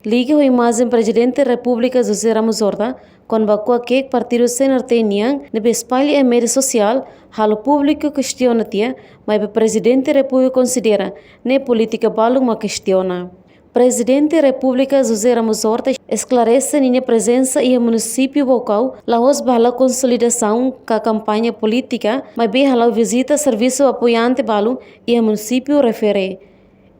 Liga o imagem presidente da República José Ramos Horta, com bakua que partido senartenian nebe espalha em mídia social, halo público questiona tia, mas o presidente da República considera ne política balu uma questiona. Presidente da República José Ramos Horta esclarece minha presença e o município vocal laos bala consolidação da campanha política, mas bem hala visita serviço apoiante balu e o município refere.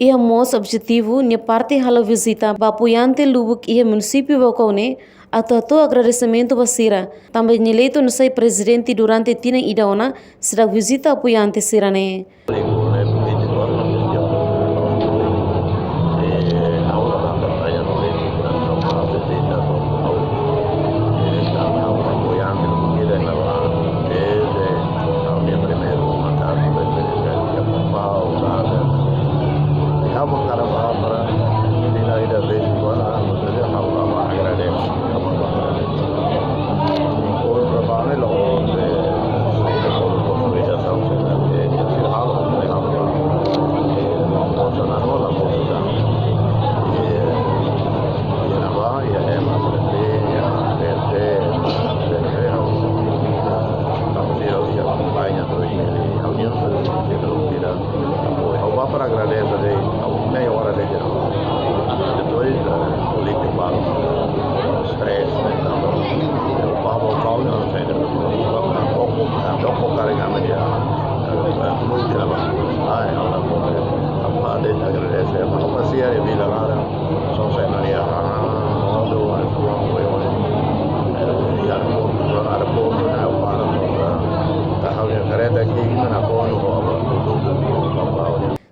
E o nosso objetivo, minha parte, hala visita para apoiante Lubuk e o município Bocone, ato agradecimento basira. Também eleito no sei presidente durante tina idaona, será visita apoiante sirane. Para agradecer meia hora de depois político para stress, então o Pablo Paulo não sei não pouco carregamento de muito lá ai ela pode agradecer mas não precisa de vida lá só sai na área do já não para aqui na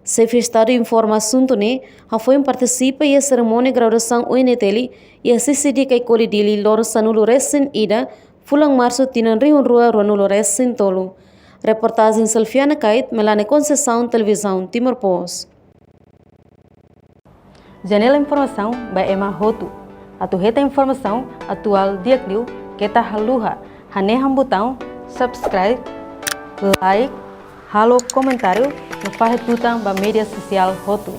Se festado informação tune, foi participa e a cerimônia de graduação UNTL e a CCD que colidili lor sanulo recém ida, fulang março tinan rio rua ronulo recém tolo. Reportagem Selfiana Kait, Melane Conceição, Televisão Timor Post. Janela informação by Emma Hotu. Atuheta informação atual diakliu kita haluha, haneham botão subscribe, like, halo comentário no Farretutang ba media social Hotu.